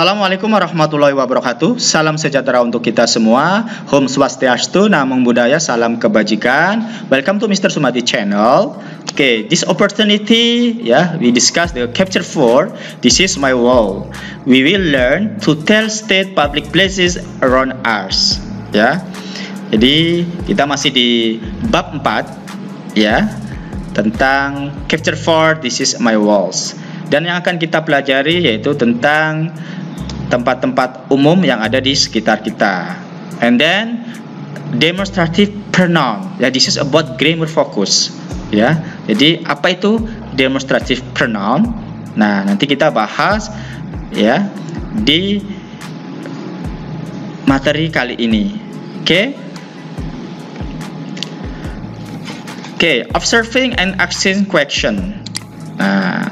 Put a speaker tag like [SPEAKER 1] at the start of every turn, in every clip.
[SPEAKER 1] Assalamualaikum warahmatullahi wabarakatuh. Salam sejahtera untuk kita semua. Om Swastiastu, Namo Buddhaya, salam kebajikan. Welcome to Mr. Sumadi channel. Okay, this opportunity, we discuss the chapter 4. This is my wall. We will learn to tell state public places around us. Jadi kita masih di bab 4, tentang chapter 4. This is my walls. Dan yang akan kita pelajari yaitu tentang tempat-tempat umum yang ada di sekitar kita. And then demonstrative pronoun. This is about grammar focus. Jadi apa itu demonstrative pronoun? Nah, nanti kita bahas di materi kali ini. Oke, observing and asking question. Nah,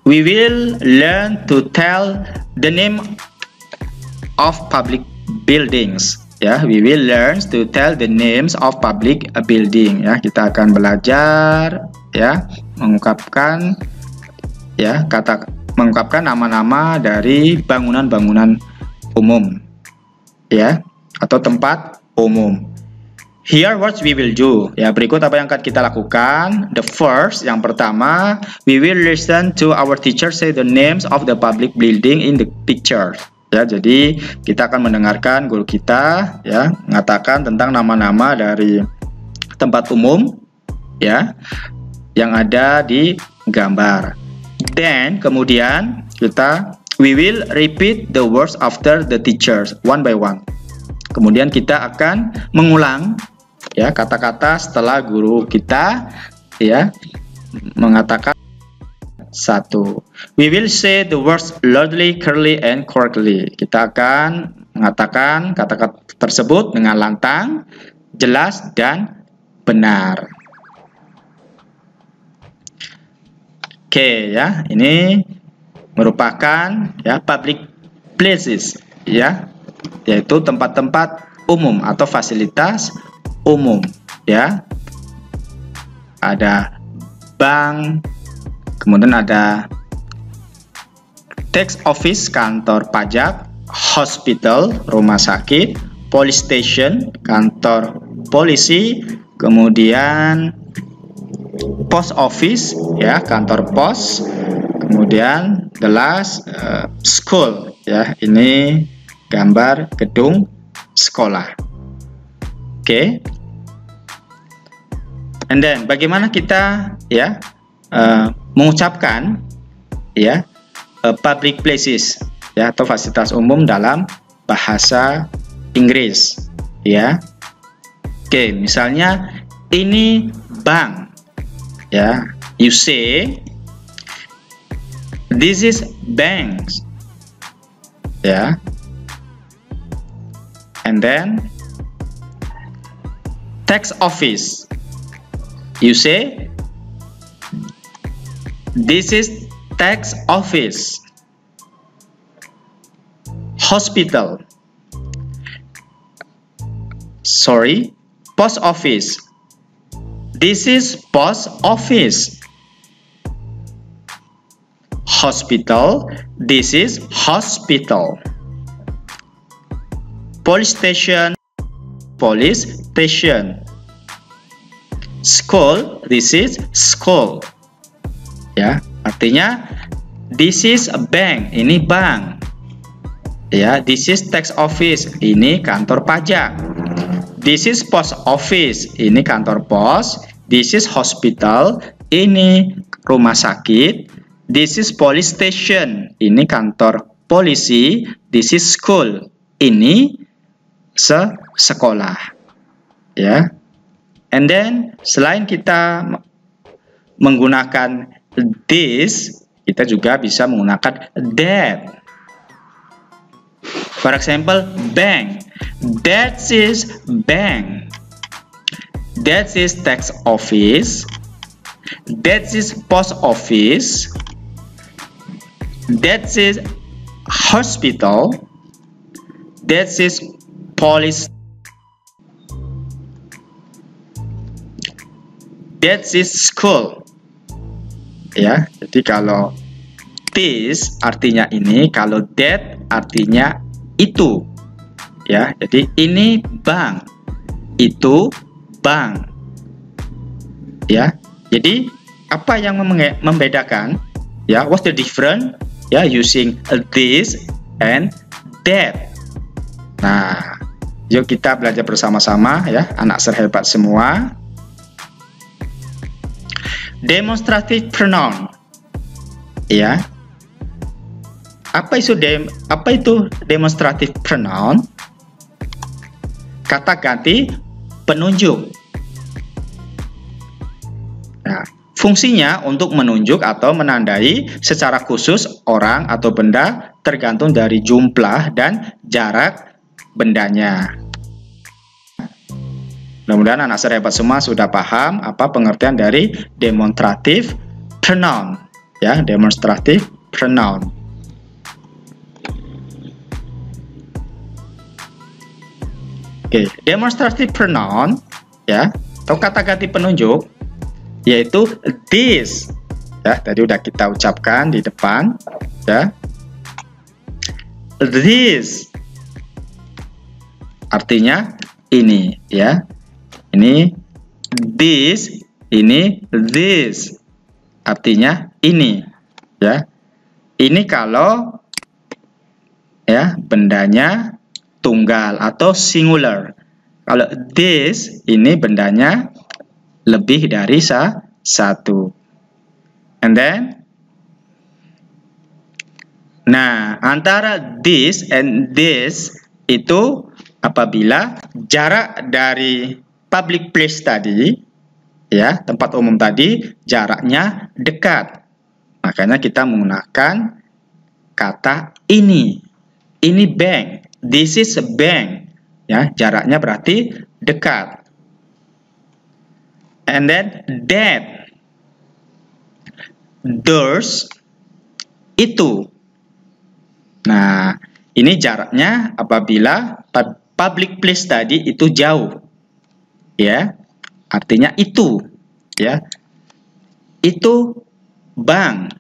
[SPEAKER 1] we will learn to tell the name of public buildings. We will learn to tell the names of public building. Kita akan belajar mengungkapkan mengungkapkan nama-nama dari bangunan-bangunan umum atau tempat umum. Here what we will do. Berikut apa yang akan kita lakukan. The first, yang pertama, we will listen to our teacher say the names of the public building in the picture. Jadi kita akan mendengarkan guru kita mengatakan tentang nama-nama dari tempat umum yang ada di gambar. Then kemudian we will repeat the words after the teachers one by one. Kemudian kita akan mengulang kata-kata setelah guru kita mengatakan satu. We will say the words loudly, clearly, and correctly. Kita akan mengatakan kata-kata tersebut dengan lantang, jelas, dan benar. Ini merupakan public places yaitu tempat-tempat umum atau fasilitas umum. Ada bank, kemudian ada tax office, kantor pajak, hospital, rumah sakit, police station, kantor polisi, kemudian post office, kantor pos, kemudian the last school, ini gambar gedung sekolah. And then bagaimana kita mengucapkan public places atau fasilitas umum dalam bahasa Inggris. Misalnya ini bank. You say this is banks. And then tax office. You say this is tax office. Hospital. Sorry, post office. This is post office. Hospital. This is hospital. Police station. Police station. School. This is school. Artinya this is a bank. Ini bank. This is tax office. Ini kantor pajak. This is post office. Ini kantor pos. This is hospital. Ini rumah sakit. This is police station. Ini kantor polisi. This is school. Ini sekolah. And then selain kita menggunakan this, kita juga bisa menggunakan that. For example, bank. That is bank. That is tax office. That is post office. That is hospital. That is police. That is school. Ya, jadi kalau this artinya ini, kalau that artinya itu. Ya, jadi ini bank, itu bank. Ya, jadi apa yang membedakan? Ya, what's the difference? Ya, using this and that. Nah, yuk kita belajar bersama-sama ya, anak serhebat semua. Demonstrative pronoun. Ya. Apa itu demonstrative pronoun? Kata ganti penunjuk. Nah, fungsinya untuk menunjuk atau menandai secara khusus orang atau benda tergantung dari jumlah dan jarak bendanya. Mudah-mudahan anak serhebat semua sudah paham apa pengertian dari demonstrative pronoun. Ya, demonstrative pronoun. Oke, demonstrative pronoun ya, atau kata ganti penunjuk yaitu this. Ya, tadi udah kita ucapkan di depan ya. This artinya ini ya. Ini this, ini this. Artinya ini ya. Ini kalau ya bendanya tunggal atau singular. Kalau this ini bendanya lebih dari satu. And then nah, antara this and this itu apabila jarak dari public place tadi, ya, tempat umum tadi, jaraknya dekat. Makanya kita menggunakan kata ini. Ini bank. This is a bank. Ya, jaraknya berarti dekat. And then that. Those. Itu. Nah, ini jaraknya apabila public place tadi itu jauh. Ya, artinya itu, ya, itu bank,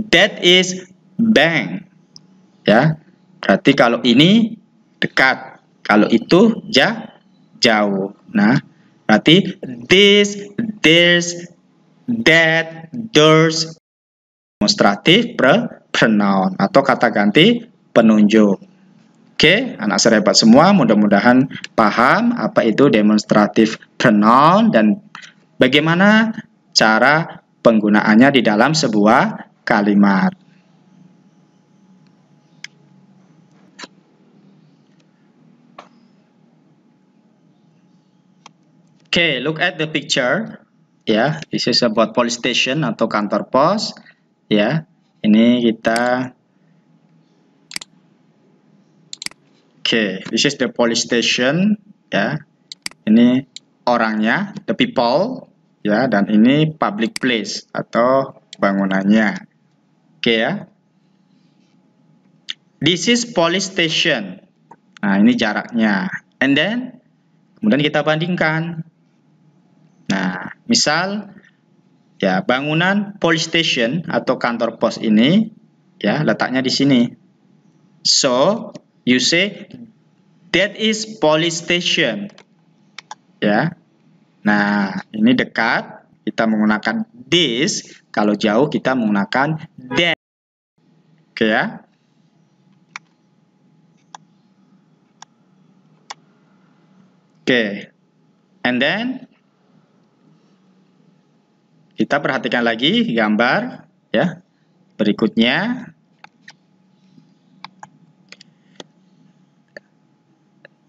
[SPEAKER 1] that is bank, ya, berarti kalau ini dekat, kalau itu jauh. Nah, berarti this, there's, that, those, demonstrative pronoun atau kata ganti penunjuk. Oke, anak serhebat semua, mudah-mudahan paham apa itu demonstrative pronoun dan bagaimana cara penggunaannya di dalam sebuah kalimat. Oke, look at the picture. Ya, this is about police station atau kantor pos. Ya, ini kita this is the police station, ya. Ini orangnya, the people, ya, dan ini public place atau bangunannya. Ya. This is police station. Nah, ini jaraknya. And then kemudian kita bandingkan. Nah, misal ya, bangunan police station atau kantor pos ini ya letaknya di sini. So, you say that is police station. Ya. Nah, ini dekat, kita menggunakan this. Kalau jauh kita menggunakan that. Oke ya. Oke. And then kita perhatikan lagi gambar ya. Berikutnya.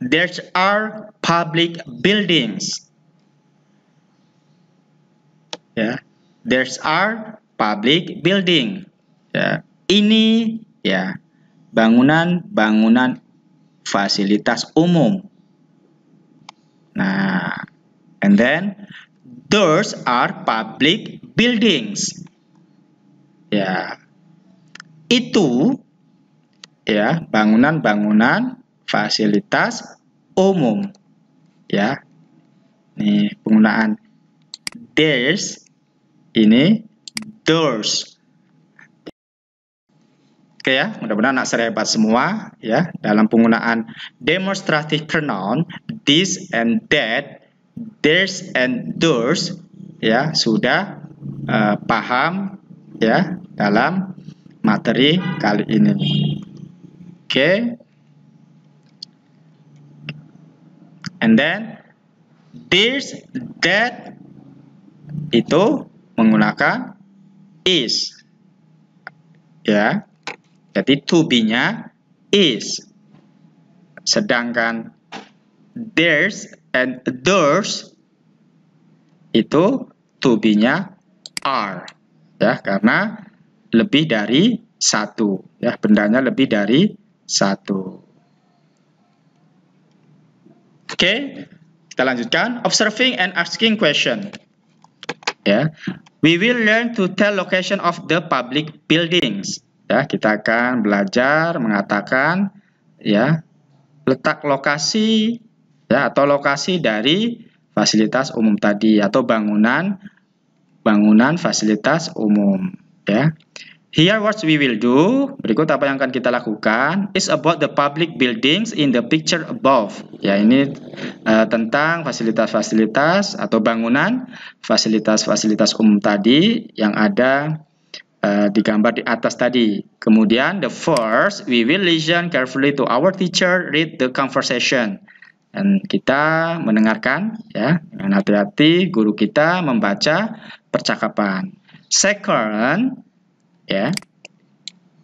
[SPEAKER 1] There are public buildings. Ya, there are public building. Ya, ini ya bangunan-bangunan fasilitas umum. Nah, and then those are public buildings. Ya, itu ya bangunan-bangunan fasilitas umum. Ya, ini penggunaan there's, ini those. Oke ya, mudah-mudahan anak serhebat semua ya dalam penggunaan demonstrative pronoun this and that, theirs and theirs ya sudah paham ya dalam materi kali ini. Oke. And then this, that itu menggunakan is. Ya. Jadi to be-nya is. Sedangkan theirs and theirs itu to be-nya are. Ya, karena lebih dari satu. Ya, bendanya lebih dari satu. Oke, kita lanjutkan. Observing and asking question. Ya, we will learn to tell location of the public buildings. Ya, kita akan belajar mengatakan ya letak lokasi ya atau lokasi dari fasilitas umum tadi atau bangunan fasilitas umum ya. Here what we will do, berikut apa yang akan kita lakukan is about the public buildings in the picture above. Ya, ini tentang fasilitas-fasilitas atau bangunan fasilitas-fasilitas umum tadi yang ada digambar di atas tadi. Kemudian the first we will listen carefully to our teacher read the conversation. Dan kita mendengarkan ya dengan hati-hati guru kita membaca percakapan. Second, ya,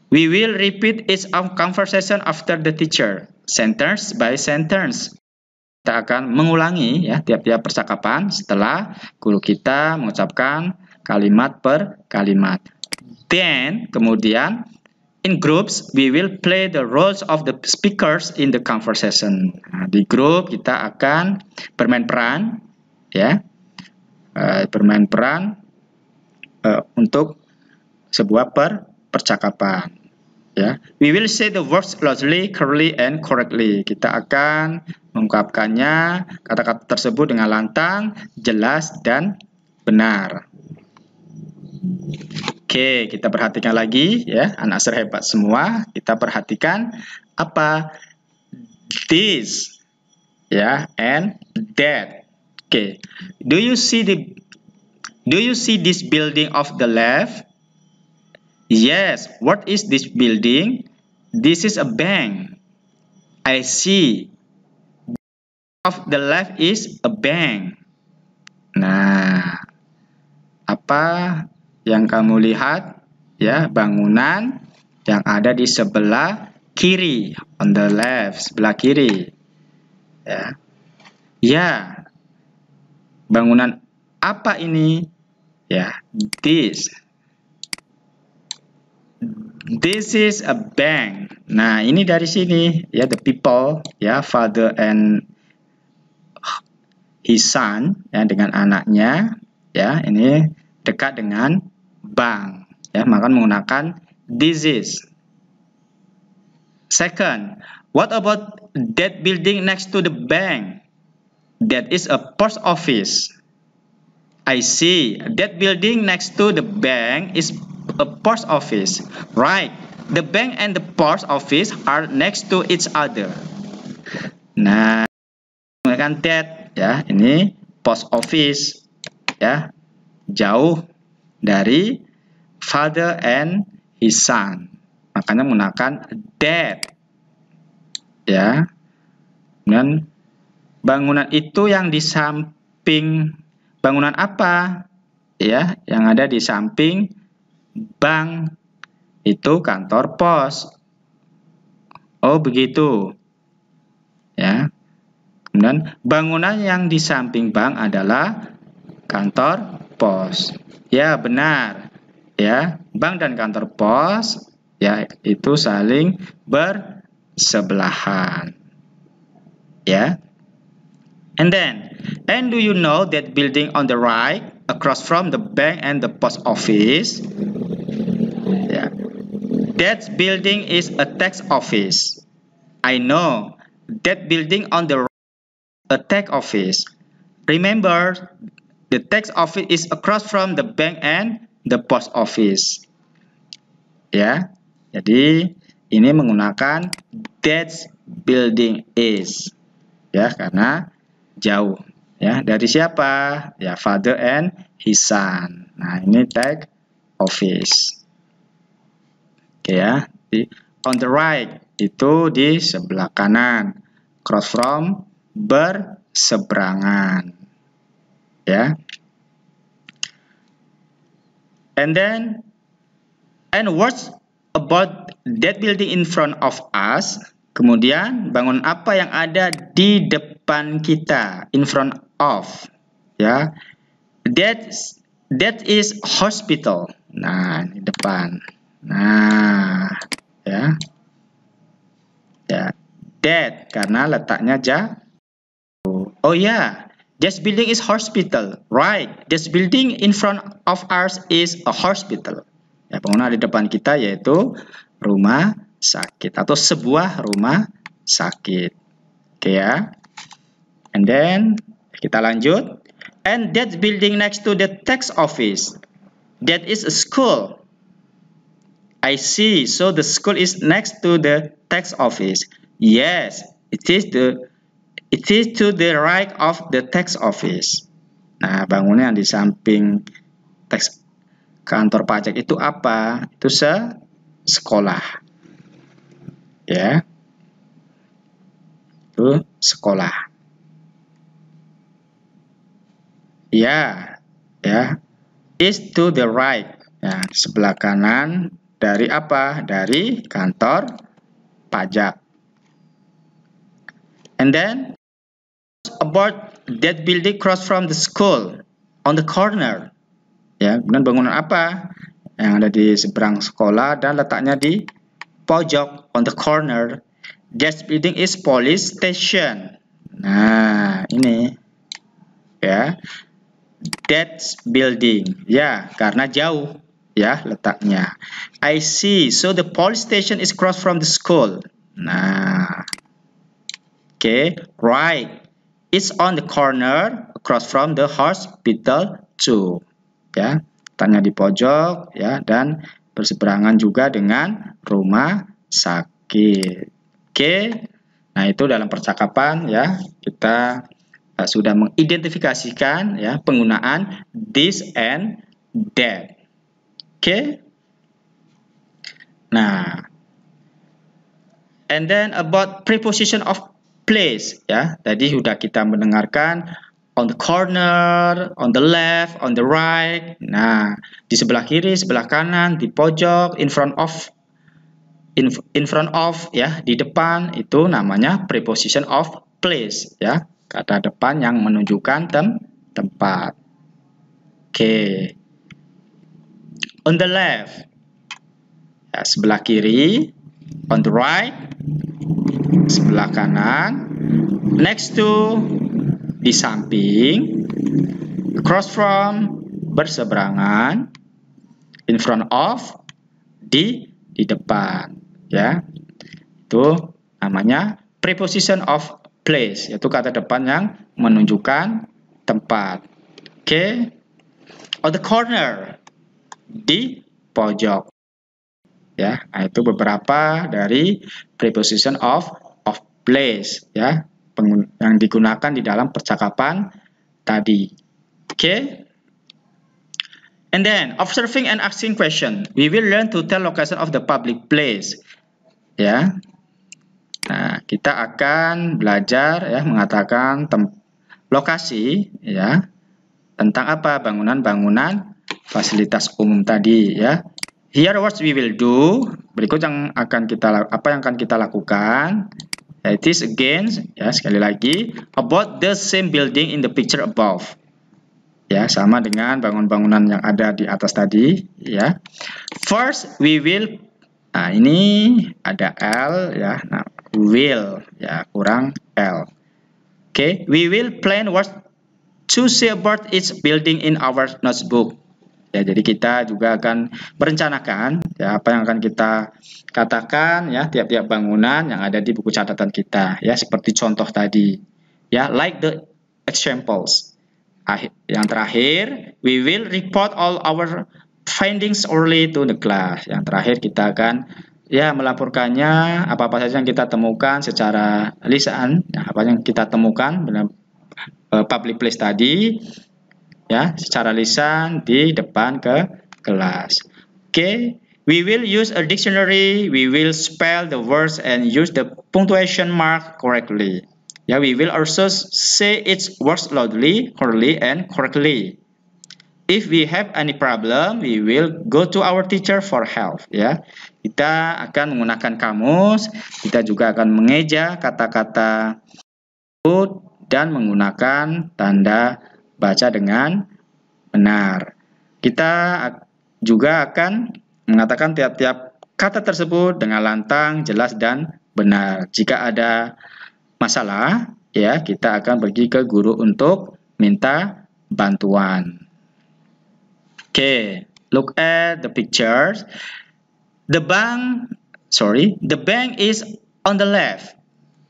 [SPEAKER 1] we will repeat each conversation after the teacher, sentence by sentence. Kita akan mengulangi ya tiap-tiap percakapan setelah guru kita mengucapkan kalimat per kalimat. Then, kemudian, in groups, we will play the roles of the speakers in the conversation. Nah, di grup kita akan bermain peran, ya, bermain peran untuk sebuah percakapan. Ya, we will say the words loudly, clearly, and correctly. Kita akan mengungkapkannya kata-kata tersebut dengan lantang, jelas, dan benar. Oke, kita perhatikan lagi ya, anak serhebat semua. Kita perhatikan apa this ya and that. Oke. Do you see this building of the left? Yes. What is this building? This is a bank. I see. Of the left is a bank. Nah, apa yang kamu lihat ya bangunan yang ada di sebelah kiri, on the left, sebelah kiri ya. Ya, bangunan apa ini ya? This is a bank. Nah, ini dari sini ya, the people ya, father and his son ya, dengan anaknya ya, ini dekat dengan bank ya, maka menggunakan this is. Second, what about that building next to the bank? That is a post office. I see. That building next to the bank is a post office. Right. The bank and the post office are next to each other. Nah, menggunakan that ya, ini post office ya, jauh dari father and his son, makanya menggunakan that ya. Dan bangunan itu yang di samping, bangunan apa ya yang ada di samping bank? Itu kantor pos. Oh begitu ya. Kemudian bangunan yang di samping bank adalah kantor pos. Ya benar ya, bank dan kantor pos ya itu saling bersebelahan ya. And do you know that building on the right across from the bank and the post office, yeah, that building is a tax office. I know. That building on the right is a tax office. Remember, the tax office is across from the bank and the post office. Ya. Jadi ini menggunakan that building is, ya, karena jauh. Ya, dari siapa? Ya, father and his son. Nah, ini tag office. Oke ya. On the right itu di sebelah kanan. Cross from, berseberangan. Ya. And what's about that building in front of us? Kemudian bangunan apa yang ada di depan kita? In front of, ya. That is hospital. Nah, di depan. Nah, ya. Ya, that karena letaknya jauh. Oh ya. This building is hospital, right? This building in front of us is a hospital. Ya, bangunan di depan kita yaitu rumah sakit atau sebuah rumah sakit. Oke ya. And then kita lanjut. And that building next to the tax office, that is a school. I see. So the school is next to the tax office. Yes, it is to the right of the tax office. Nah, bangunan yang di samping kantor pajak itu apa? Itu sekolah. Ya. Itu sekolah. Ya. Is to the right. Ya, sebelah kanan dari apa? Dari kantor pajak. And then about that building cross from the school on the corner. Ya, kemudian bangunan apa yang ada di seberang sekolah dan letaknya di pojok on the corner. That building is police station. Nah, ini ya. That building. Ya, karena jauh ya letaknya. I see. So the police station is cross from the school. Nah. Okay, right. It's on the corner across from the hospital too. Ya, letaknya di pojok ya dan berseberangan juga dengan rumah sakit. Oke. Nah, itu dalam percakapan ya kita sudah mengidentifikasikan ya penggunaan this and that. Oke. Nah, and then about preposition of place ya. Tadi sudah kita mendengarkan on the corner, on the left, on the right. Nah, di sebelah kiri, sebelah kanan, di pojok, in front of ya, di depan itu namanya preposition of place ya. Kata depan yang menunjukkan tempat. Oke. On the left. Ya, sebelah kiri. On the right. Sebelah kanan. Next to, di samping. Across from, berseberangan. In front of, di depan. Ya, itu namanya preposition of place, yaitu kata depan yang menunjukkan tempat. Oke. On the corner, di pojok. Ya, nah itu beberapa dari preposition of place ya yang digunakan di dalam percakapan tadi. Oke. And then observing and asking question. We will learn to tell location of the public place. Ya. Nah, kita akan belajar ya mengatakan lokasi ya tentang apa? Bangunan-bangunan fasilitas umum tadi ya. Here what we will do. Berikut yang akan kita lakukan. It is again ya sekali lagi about the same building in the picture above. Ya, sama dengan bangunan-bangunan yang ada di atas tadi ya. First we will, nah ini ada L ya. Nah, will ya kurang L. Okay, we will plan what to say about each building in our notebook. Ya, jadi kita juga akan merencanakan ya apa yang akan kita katakan ya tiap-tiap bangunan yang ada di buku catatan kita ya seperti contoh tadi. Ya, like the examples. Yang terakhir, we will report all our findings early to the class. Yang terakhir kita akan ya melaporkannya apa-apa saja yang kita temukan secara lisan, apa yang kita temukan dalam public place tadi, ya, secara lisan di depan kelas. Oke, we will use a dictionary, we will spell the words and use the punctuation mark correctly. Ya, we will also say its words loudly, clearly, and correctly. If we have any problem, we will go to our teacher for help. Ya, kita akan menggunakan kamus, kita juga akan mengeja kata-kata dan menggunakan tanda baca dengan benar. Kita juga akan mengatakan tiap-tiap kata tersebut dengan lantang, jelas, dan benar. Jika ada masalah, ya, kita akan pergi ke guru untuk minta bantuan. Okay, look at the pictures. The bank is on the left,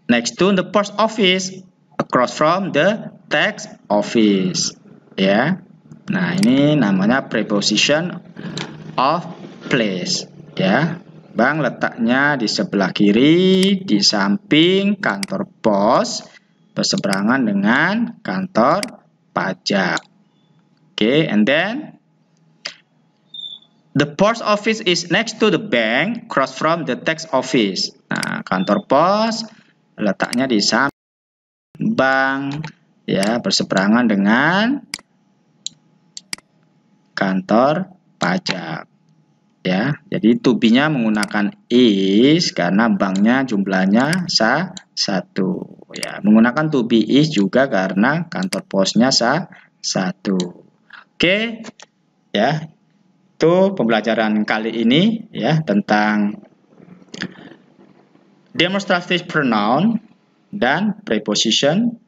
[SPEAKER 1] next to the post office, across from the tax office. Ya, nah ini namanya preposition of place. Ya, bank letaknya di sebelah kiri, di samping kantor pos, berseberangan dengan kantor pajak. Okay, and then the post office is next to the bank, across from the tax office. Nah, kantor pos letaknya di samping bank, ya, berseberangan dengan kantor pajak. Ya, jadi to be-nya menggunakan is karena banknya jumlahnya satu. Ya, menggunakan to be is juga karena kantor posnya satu. Oke, ya, itu pembelajaran kali ini, ya, tentang demonstrative pronoun dan preposition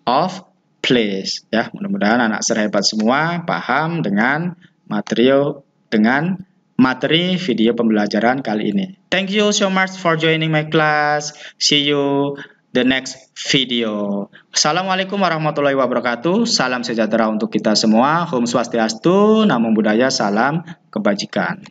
[SPEAKER 1] of place. Ya, mudah-mudahan anak serhebat semua paham dengan materi video pembelajaran kali ini. Thank you so much for joining my class. See you the next video. Assalamualaikum warahmatullahi wabarakatuh. Salam sejahtera untuk kita semua. Om Swastiastu, Namo Buddhaya, salam kebajikan.